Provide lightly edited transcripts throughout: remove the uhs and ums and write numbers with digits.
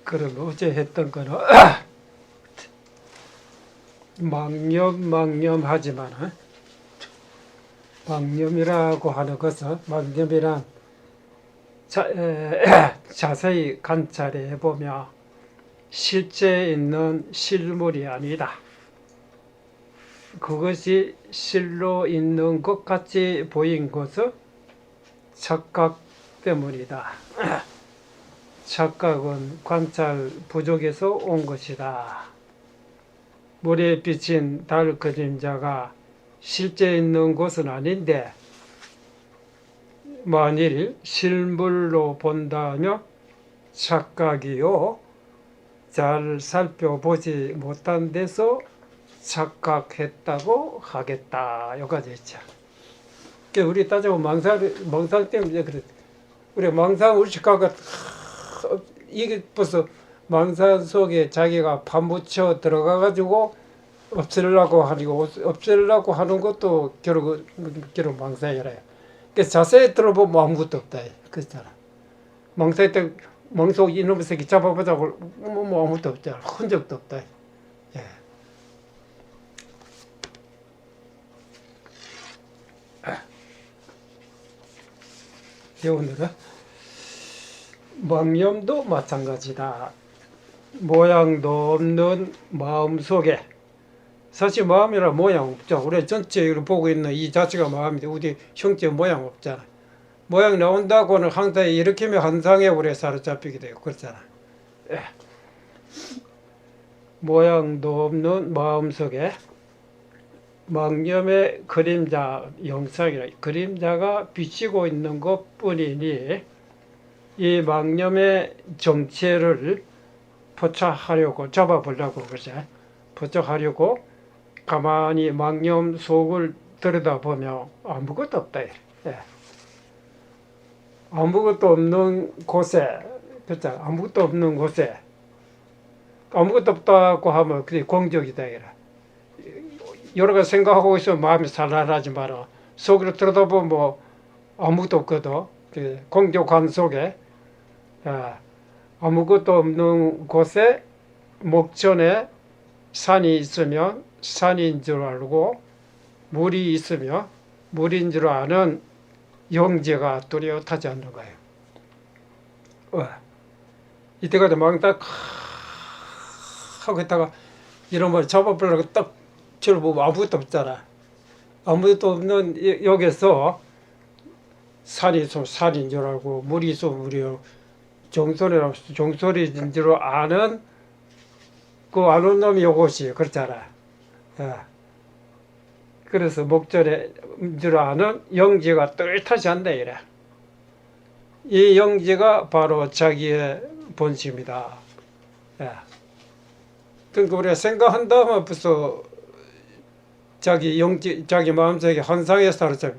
그럼 어제 했던 거는 망념하지만 망념이라고 하는 것은 망념이란 자세히 관찰해 보면 실제 있는 실물이 아니다. 그것이 실로 있는 것 같이 보인 것은 착각 때문이다. 착각은 관찰 부족에서 온 것이다. 물에 비친 달 그림자가 실제 있는 곳은 아닌데 만일 실물로 본다면 착각이요. 잘 살펴보지 못한 데서 착각했다고 하겠다. 여기까지 했죠. 그러니까 우리 따져보면 망상 때문에 그래. 우리 망상 의식하가 이게 벌써 망상 속에 자기가 파묻혀 들어가가지고 없애려고 하는 것도 결국 망상이래요. 그래서 자세히 들어보면 아무것도 없다. 그렇잖아. 망상 때 멍석 이놈의 새끼 잡아보자고 뭐 아무것도 없잖아. 흔적도 없다. 예. 오늘은 망념도 마찬가지다. 모양도 없는 마음속에 사실 마음이라 모양 없죠. 우리 전체를 보고 있는 이 자체가 마음인데 우리 형체 모양 없잖아. 모양 나온다고는 항상 일으키면 한상에 우리 사로잡히게 되고 그렇잖아. 모양도 없는 마음속에 망념의 그림자 영상이라 그림자가 비치고 있는 것뿐이니 이 망념의 정체를 포착하려고 잡아보려고 그러지. 포착하려고 가만히 망념 속을 들여다보면 아무것도 없다. 예. 아무것도 없는 곳에, 그렇죠? 아무것도 없는 곳에 아무것도 없다고 하면 그게 공적이다. 여러 가지 생각하고 있으면 마음이 산란하지 마라. 속으로 들여다보면 뭐 아무것도 없거든. 그 공적관 속에 아무것도 없는 곳에 목전에 산이 있으면 산인 줄 알고 물이 있으면 물인 줄 아는 영재가 뚜렷하지 않는 거예요. 이때까지 막 하고 있다가 이런 걸 잡아보려고 딱 저를 보면 아무것도 없잖아. 아무것도 없는 여기서 산이 있으면 산인 줄 알고 물이 있으면 물이요. 종소리라면 종소리인 줄 아는 그 아는 놈이 요것이 그렇잖아. 그래서 목전인 줄 아는 영지가 뚜렷하지 않다 이래. 이 영지가 바로 자기의 본심이다. 그러니까 우리가 생각한다면 벌써 자기 영지, 자기 마음속에 환상에 사로잡혀.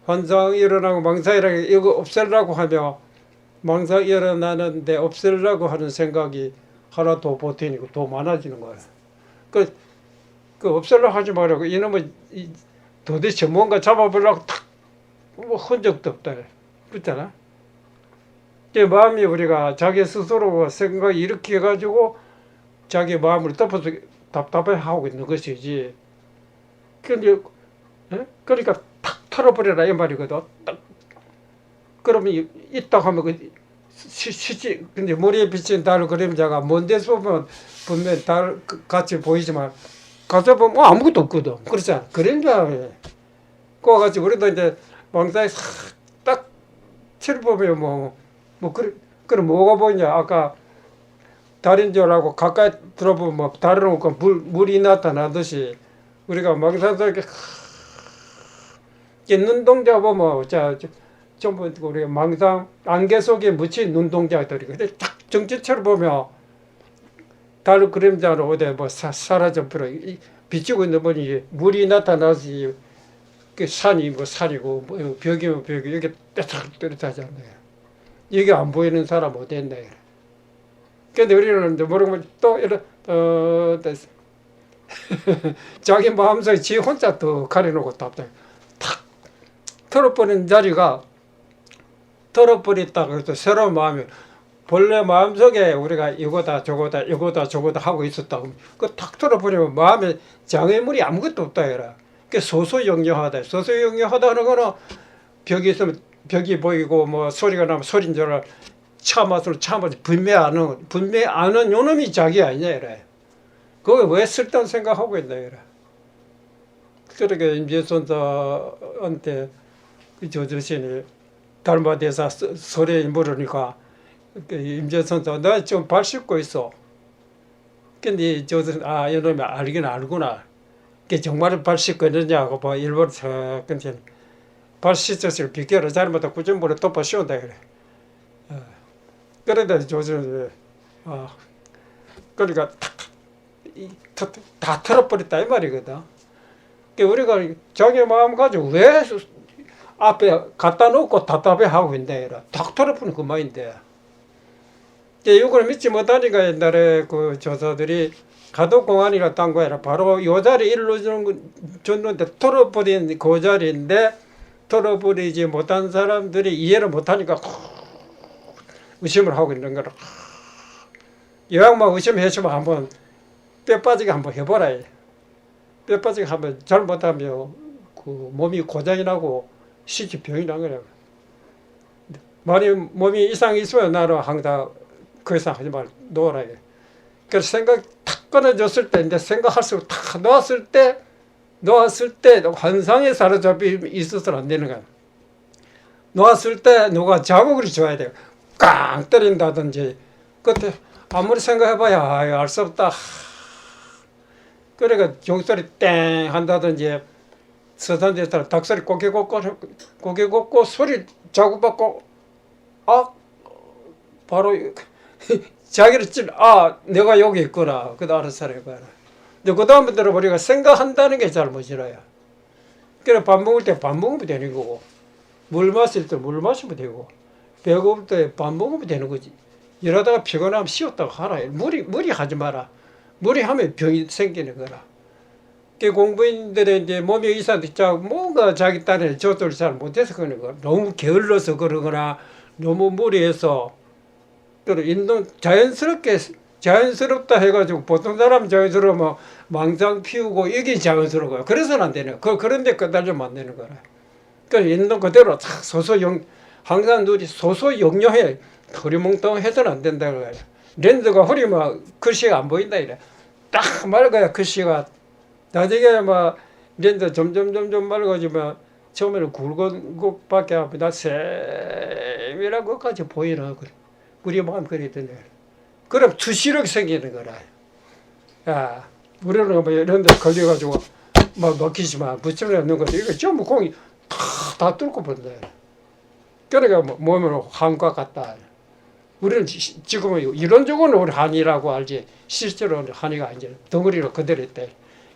환상이 일어나고 망상이 일어나고 이거 없애려고 하며 망상이 일어나는데 없애려고 하는 생각이 하나 더 보태니까 더 많아지는 거야. 그 없애려고 하지 말라고 이놈은 도대체 뭔가 잡아보려고 탁 뭐 흔적도 없다. 그렇잖아. 그 마음이 우리가 자기 스스로 생각을 일으켜가지고 자기 마음을 덮어서 답답해하고 있는 것이지. 그러니까 탁 털어버려라 이 말이거든. 딱. 그러면 있다 하면 근데 머리에 비친 달 그림자가 먼 데서 보면 분명히 달 같이 보이지만 가서 보면 아무것도 없거든. 그렇잖아. 그림자. 그와 같이 우리도 이제 망상에 딱 쳐보면 그럼 뭐가 보이냐. 아까 달인 줄 알고 가까이 들어보면 뭐 달은 없고 물이 나타나듯이 우리가 망상 속에 눈동자 보면 전부 우리가 망상 안개 속에 묻힌 눈동자들이 근데 딱 정체처럼 보면 달 그림자로 어디 뭐 사라져 버려 비치고 있는 분이 물이 나타나서 그 산이 뭐 산이고 뭐 벽이면 벽이 이렇게 뚜렷하지 않나요? 이게 안 보이는 사람 어디 있나? 근데 우리는 모르면 또 이런 자기 마음속에 지 혼자 또 가려놓고 답답해. 탁 털어버린 자리가 털어버렸다고 해서 새로운 마음이 본래 마음속에 우리가 이거다 저거다 이거다 저거다 하고 있었다. 그 탁 털어버리면 마음에 장애물이 아무것도 없다 이라. 그 소소영영하다. 소소영영하다는 거는 벽이 있으면 벽이 보이고 뭐 소리가 나면 소리인 줄 알아. 참아서 분명 아는 요놈이 자기 아니냐 이래. 그거 왜 쓸데없는 생각하고 있나 이래. 그러게 임재선사한테 그 조주신이 달마대사 소리에 물으니까 임재선사 나 지금 발 씻고 있어. 근데 조주신 이놈이 알긴 알구나. 정말 발 씻고 있느냐고 뭐 일부러 근데 발 씻었을 비결을 잘못하고 구전물에 덮어 씌운다 그래. 그런데 조주신 그러니까 다 털어버렸다 이 말이거든. 우리가 자기 마음 가지고 왜 앞에 갖다 놓고 답답해하고 있는데 탁 털어버리는 그 말인데 이걸 믿지 못하니까 옛날에 그 조사들이 가덕공안이라 딴 거야. 바로 요 자리 일로 줬는데 털어버린 그 자리인데 털어버리지 못한 사람들이 이해를 못하니까 의심을 하고 있는 거라. 여왕만 의심했으면 한번 뼈 빠지게 한번 해보라. 뼈 빠지게 하면 잘못하면 그 몸이 고장이 나고 실제 병이 난 거라고. 만약 몸이 이상이 있으면 나는 항상 그 이상 하지 말고 놓으라. 그래서 생각 탁 끊어졌을 때, 이제 생각할수록 탁 놓았을 때 환상에 사로잡혀 있어서는 안 되는 거야. 놓았을 때 누가 자국을 줘야 돼요. 깡 때린다든지. 그때 아무리 생각해봐야 알 수 없다. 그러니까 종소리 땡 한다든지 서산대처럼 닭소리 고개 걷고 소리 자국받고 바로 자기를 내가 여기 있구나. 그도 알아서 해봐라. 근데 그 다음에 들어보니까 생각한다는 게 잘못이라요. 그래 밥 먹을 때 밥 먹으면 되는 거고 물 마실 때 물 마시면 되고 배고플 때 밥 먹으면 되는 거지. 이러다가 피곤하면 쉬었다가 하라. 무리하지 마라. 무리하면 병이 생기는 거라. 그 공부인들의 이제 몸이 이상하고 뭔가 자기 딴에 조절을 잘 못해서 그러는 거. 너무 게을러서 그러거나 너무 무리해서 인동 자연스럽다 해가지고 보통 사람 자연스러우면 망상 피우고 이게 자연스러워요. 그래서는 안 되는 거. 그런데 끝날려면 안 되는 거라. 그러니까 있는 그대로 항상 눈이 소소영영해. 허리몽땅해서는 안 된다 그래요. 렌즈가 흐리면 글씨가 안 보인다 이래. 딱 맑아야 글씨가 나중에 막 렌즈 점점 맑아지면 처음에는 굵은 것밖에 안 보이다 세밀한 것까지 보이나 그래. 우리 마음 그랬던데. 그럼 투시력 생기는 거라. 야, 우리는 뭐 이런 데 걸려가지고 막 먹히지만 붙임을 넣는 거지. 이거 전부 공이 다 뚫고 본다. 그러니까 몸으로 한과 같다. 우리는 지금은 이론적으로는 우리 한이라고 알지 실제로는 한이가 아니지 덩어리로 그대로 있다.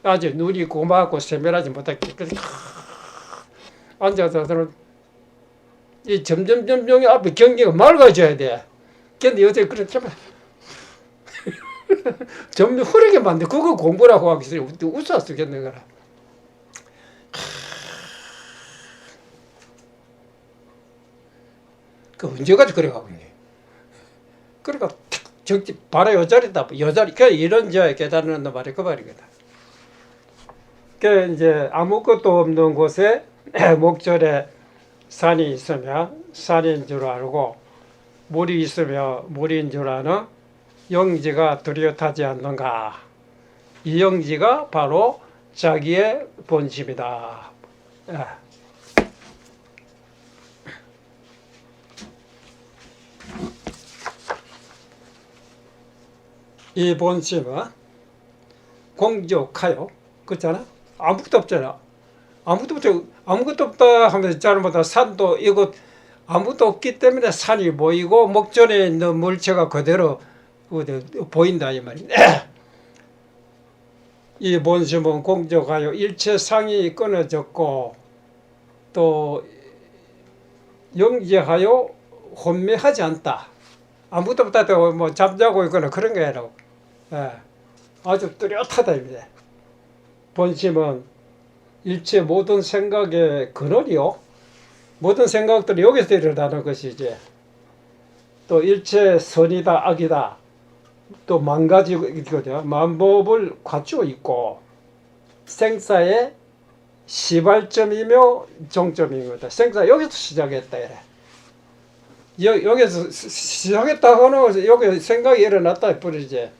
아주 눈이 고맙고 세밀하지 못하게 앉아서는 이 점점 앞에 경계가 맑아져야 돼. 근데 요새 그렇지만 점점 흐리게 만들 그거 공부라고 하기 싫어. 웃어 쓰겠는 거라. 그 언제까지 그래가고 있니? 그러니까 바로 요 자리다. 그냥 이런 자에 깨달는 말이 그 말이거든. 그 이제 아무것도 없는 곳에 목절에 산이 있으면 산인 줄 알고 물이 있으면 물인 줄 아는 영지가 뚜렷하지 않는가. 이 영지가 바로 자기의 본심이다. 이 본심은 공족하요. 그렇잖아? 아무것도 없잖아. 아무것도 없다 하면서 잘못하면 산도 이곳 아무것도 없기 때문에 산이 보이고 목전에 있는 물체가 그대로 보인다 이 말이야. 이 본심은 공족하여 일체상이 끊어졌고 또 영지하여 혼미하지 않다. 아무것도 없다고 뭐 잠자고 있거나 그런 게 아니라 아주 뚜렷하다 입니다. 본심은 일체 모든 생각의 근원이요. 모든 생각들이 여기서 일어나는 것이지. 또 일체 선이다 악이다 또 망가지고 있거든요. 만법을 갖추고 있고 생사의 시발점이며 종점인 거다. 생사 여기서 시작했다 이래. 여기서 시작했다 하는 여기 생각이 일어났다 뿐이지.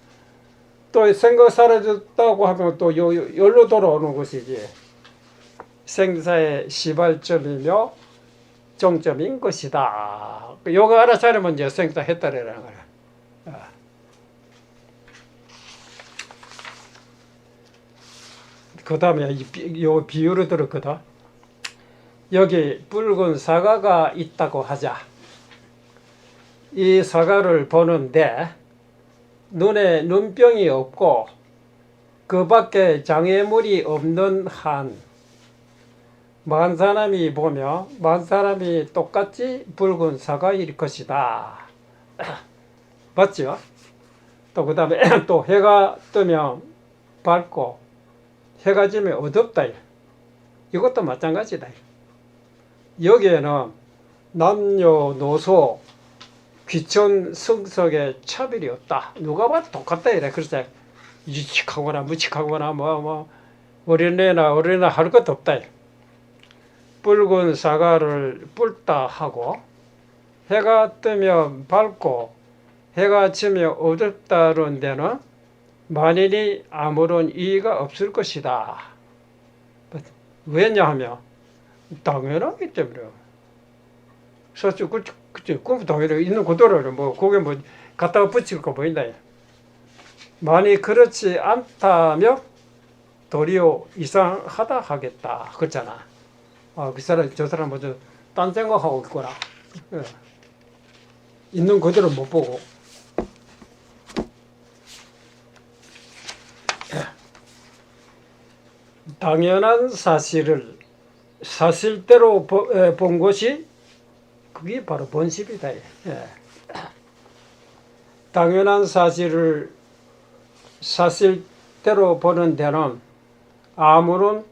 또 생각 사라졌다고 하면 또 여기로 돌아오는 것이지. 생사의 시발점이며 종점인 것이다. 요거 알아차리면 이제 생사 했다라는 거야. 그 다음에 요 비유를 들었거든. 여기 붉은 사과가 있다고 하자. 이 사과를 보는데 눈에 눈병이 없고 그 밖에 장애물이 없는 한 만 사람이 보며 만 사람이 똑같이 붉은 사과일 것이다. 맞죠? 또 그 다음에 또 해가 뜨면 밝고 해가 지면 어둡다. 이것도 마찬가지다. 여기에는 남녀노소 귀천 성석의 차별이 없다. 누가 봐도 똑같다 이래. 그래서 유직하거나 무직하거나 어린애나 할 것도 없다. 붉은 사과를 뿔다 하고 해가 뜨면 밝고 해가 지면 어둡다는 데는 만일이 아무런 이의가 없을 것이다. 왜냐하면 당연하기 때문에. 그래서 그치, 당연히 있는 그대로 거기에 갖다가 붙일 거 보인다. 만일 그렇지 않다면 도리어 이상하다 하겠다. 그렇잖아. 그 사람 저 사람 딴 생각하고 있구나. 있는 그대로 못 보고. 당연한 사실을 사실대로 본 것이 그게 바로 본심이다. 당연한 사실을 사실대로 보는 데는 아무런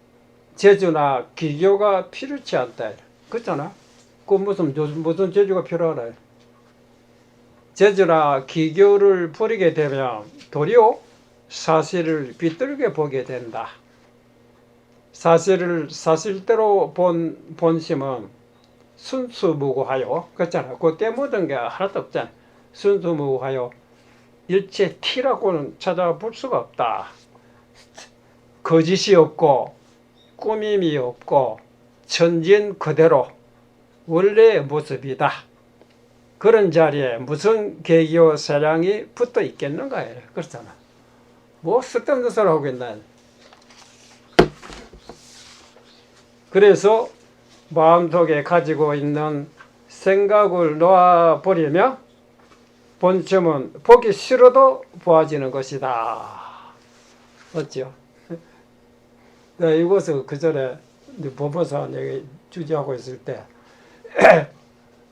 재주나 기교가 필요치 않다. 그렇잖아. 그 무슨 재주가 필요하나. 재주나 기교를 부리게 되면 도리어 사실을 비뚤게 보게 된다. 사실을 사실대로 본 본심은 순수무구하여, 그렇잖아. 그때 묻은 게 하나도 없잖아. 순수무구하여 일체 티라고는 찾아볼 수가 없다. 거짓이 없고 꾸밈이 없고 천진 그대로 원래의 모습이다. 그런 자리에 무슨 계기와 사량이 붙어 있겠는가? 그렇잖아. 뭐 쓸데없는 소리 하고 있나. 그래서 마음속에 가지고 있는 생각을 놓아버리며 본심은 보기 싫어도 보아지는 것이다. 맞죠? 내가 이것을 그 전에 법원사 얘기 주제하고 있을 때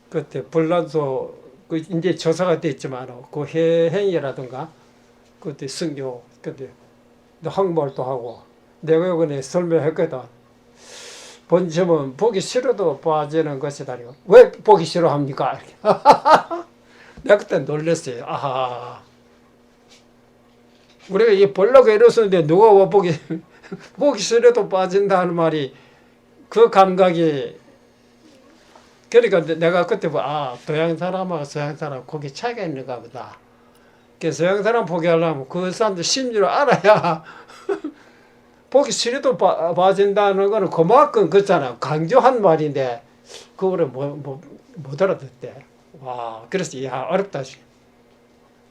그때 불란서 이제 조사가 됐지만 그 행위라든가 그때 승교 그때 한국말도 하고 내가 이번에 설명했거든. 본심은 보기 싫어도 봐지는 것이다. 왜 보기 싫어합니까? 내가 그때 놀랐어요. 아하. 우리가 이 보려고 이랬었는데 누가 와 보기 싫어도 빠진다는 말이 그 감각이 그러니까 내가 그때 동양 사람하고 서양 사람 거기 차이가 있는가 보다. 그래서 서양 사람 포기하려면 그 사람들 심리를 알아야 보기 싫어도 빠진다는 거는 그만큼 그렇잖아. 강조한 말인데 그거를 못 알아듣대. 와, 그래서 어렵다.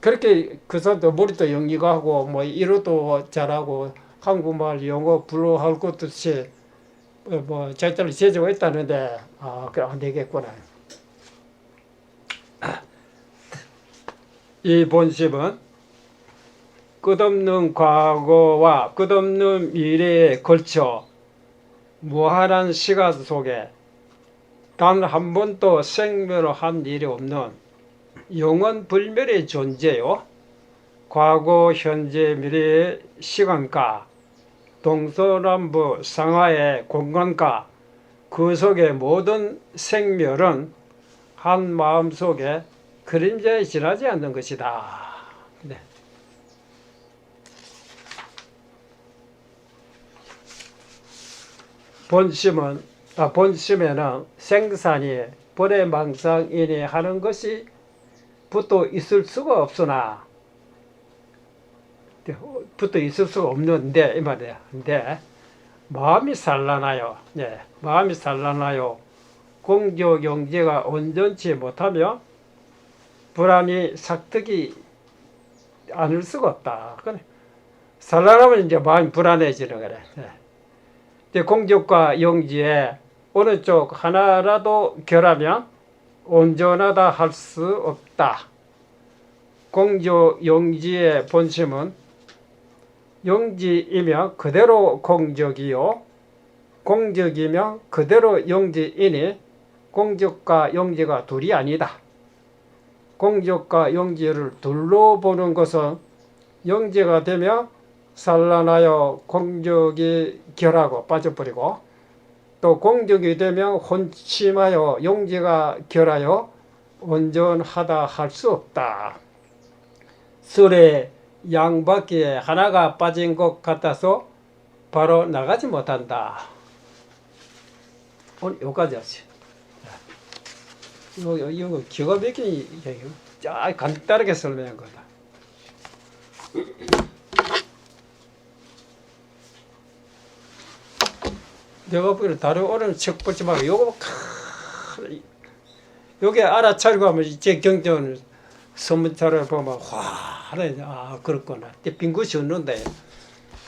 그렇게 그 사람도 머리도 영리하고 이로도 잘하고 한국말, 영어, 불어 할 것도 없이 자기들 제조가 있다는데 그래 안 되겠구나. 이 본심은 끝없는 과거와 끝없는 미래에 걸쳐 무한한 시간 속에 단 한 번도 생멸을 한 일이 없는 영원 불멸의 존재요. 과거, 현재, 미래의 시간과 동서남북 상하의 공간과 그 속의 모든 생멸은 한 마음 속에 그림자에 지나지 않는 것이다. 네. 본심에는 생산이 불의망상인이 하는 것이 붙어 있을 수가 없으나, 붙어 있을 수가 없는데, 이 말이야. 근데, 마음이 산란하여, 네, 마음이 산란하여, 공적 용지가 온전치 못하며, 불안이 삭트기 않을 수가 없다. 그래. 산란하면 이제 마음이 불안해지는 거래. 네. 공적과 용지에 어느 쪽 하나라도 결하면 온전하다 할 수 없다. 공적 용지의 본심은 용지이며 그대로 공적이요, 공적이며 그대로 용지이니 공적과 용지가 둘이 아니다. 공적과 용지를 둘로 보는 것은 용지가 되며 산란하여 공적이 결하고 빠져버리고, 또 공적이 되면 혼침하여 용지가 결하여 온전하다 할 수 없다. 술에 양바퀴에 하나가 빠진 것 같아서 바로 나가지 못한다. 오늘 여기까지 하지. 이거 기가 막힌 얘기예요. 간단하게 설명한 거다. 내가 보기에는 다른 어려운 책 보지 말고 요게 알아차리고 하면 제 경전을 선문차를 보면 와, 그렇구나. 빈굿이 없는데.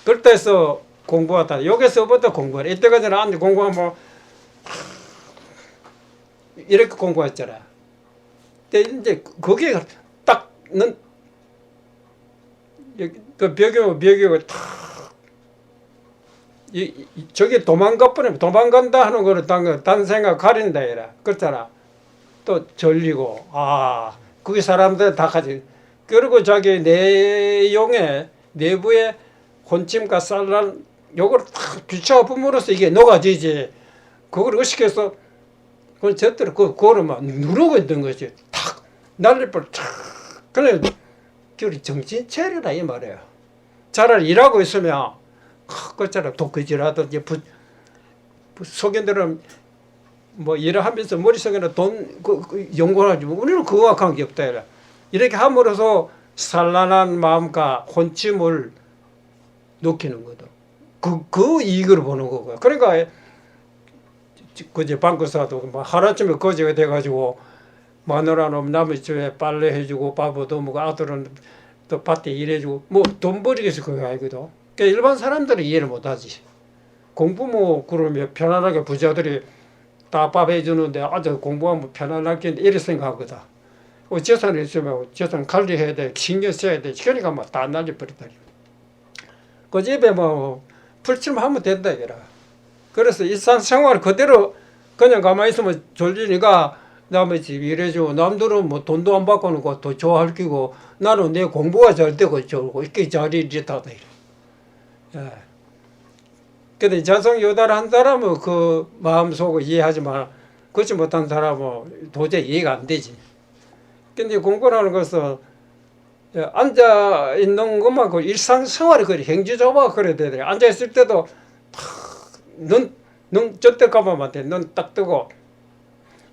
그렇다 해서 공부하다. 여기서부터 공부하라. 이때까지는 안 공부하면 이렇게 공부했잖아. 근데 이제 거기에 딱 그 벽이고 탁 저게 도망간다 하는 거를 딴 생각 가린다 이라. 그렇잖아. 또 절리고 그게 사람들 다 가지. 그리고 자기 내용에 내부에 혼침과 산란 요걸 탁 붙여봄으로써 이게 녹아지지. 그걸 의식해서 그걸 저대로 그거를 막 누르고 있는 거지. 탁 날릴 뻔 탁. 그래 정신 차려라 이 말이에요. 차라리 일하고 있으면 그처럼 독거지라든지 소견들은 뭐 일을 하면서 머릿속에는 돈 연구하지. 우리는 그거와 관계없다 이래. 이렇게 함으로써 산란한 마음과 혼침을 놓기는 거다. 그 이익을 보는 거고요. 그러니까 그제 방구사도 뭐 하루아침에 거지가 돼가지고 마누라는 남의 집에 빨래 해주고 밥 얻어먹고 아들은 또 밭에 일해주고 뭐 돈 벌이기 위해서 그거 아니거든. 그러니까 일반 사람들은 이해를 못하지. 공부 뭐 그러면 편안하게 부자들이 다 밥 해주는데 아주 공부하면 편안하게 이래 생각하거든. 재산이 있으면 재산 관리해야 돼, 신경 써야 돼. 그러니까 뭐 다 날려버리다. 그 집에 뭐 풀칠만 하면 된다 이거라. 그래서 일상생활 그대로 그냥 가만히 있으면 졸리니까 남의 집 일해주고, 남들은 뭐 돈도 안 받고는 더 좋아할 끼고 나는 내 공부가 잘 되고 좋고 이렇게 잘 이렇다. 예. 근데 자성요달한 사람은 그 마음속을 이해하지만 그렇지 못한 사람은 도저히 이해가 안 되지. 근데 공부라는 것은 앉아 있는 것만 그 일상생활이 그래 행주조화 그래야 돼. 앉아 있을 때도 눈 저때 가면 안 돼. 눈 딱 뜨고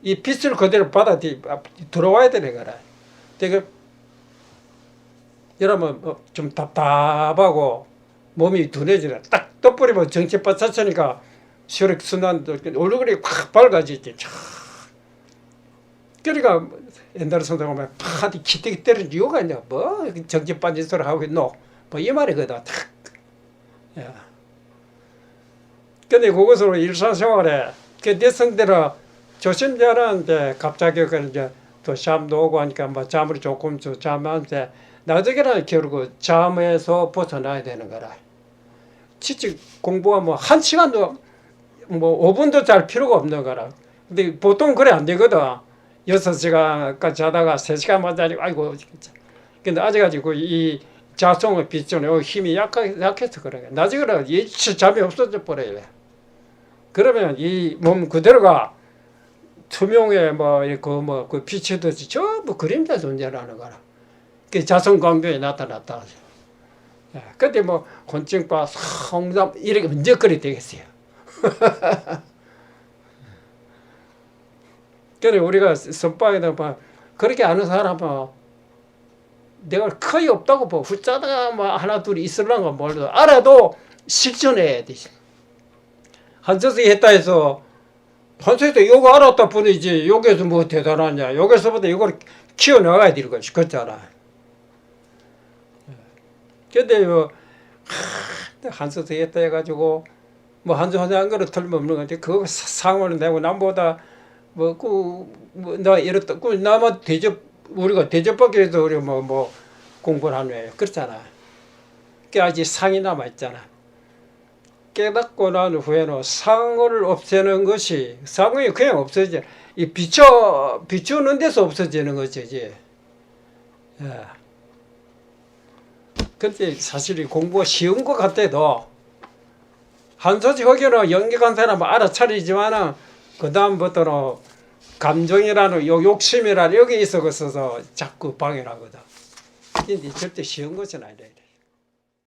이 빛을 그대로 받아 들어와야 되는 거라. 되게 여러분 좀 답답하고 몸이 둔해지네. 딱 떠버리면 정치 빠차차니까 혈액순환도 얼굴이 확 밝아지지. 그러니까 옛날에 성당 오면 파디 기대기 때리는 이유가 있냐. 뭐 정치 빠진 소리 하고 있노. 뭐 이 말이거든. 야. 근데 그것으로 일상생활에 내 성대로 조심자라는데 갑자기 이제 또 잠도 오고 하니까 뭐 잠을 조금 잠하는데 나중에는 결국 잠에서 벗어나야 되는 거라. 진짜 공부하면 1시간도 뭐 5분도 잘 필요가 없는 거라. 근데 보통 그래 안 되거든. 6시간까지 자다가 3시간만 자니까 아이고 진짜. 근데 아직까지 이 자성의 빛은 힘이 약해서 그래. 나중에는 일치 잠이 없어져 버려요. 그러면 이 몸 그대로가 투명에 그 비치듯이 전부 그림자 존재라는 거라. 그 자성 광교에 나타났다. 근데 뭐 곤충과 성담 이렇게 문제거리 되겠어요. 그래 우리가 선방에다 봐 그렇게 아는 사람은 내가 거의 없다고 봐. 후자다가 뭐 하나 둘이 있을랑가 몰라도 알아도 실천해야 돼. 한서석이 했다 해서 한서석도 요거 알았다 뿐이지 여기서 뭐 대단하냐. 여기서부터 이걸 키워나가야 될 것이 그렇잖아. 근데 뭐 한서석이 했다 해가지고 뭐 한서석이 한 거를 틀림없는 건데 그거 상을 내고 남보다 나 이렇다 나만 우리가 대접받기 위해서 우리 뭐 공부를 하는 거예요. 그렇잖아. 그 아직 상이 남아 있잖아. 깨닫고 난 후에는 상을 없애는 것이 상이 그냥 없어져. 이 비추는 데서 없어지는 거지 이제. 예. 근데 사실 공부가 쉬운 것 같아도 한소지 허기는 연기한 사람은 알아차리지만은 그 다음부터는 감정이라는 욕심이라는 여기 있어서 자꾸 방해를 하거든. 근데 절대 쉬운 것은 아니라.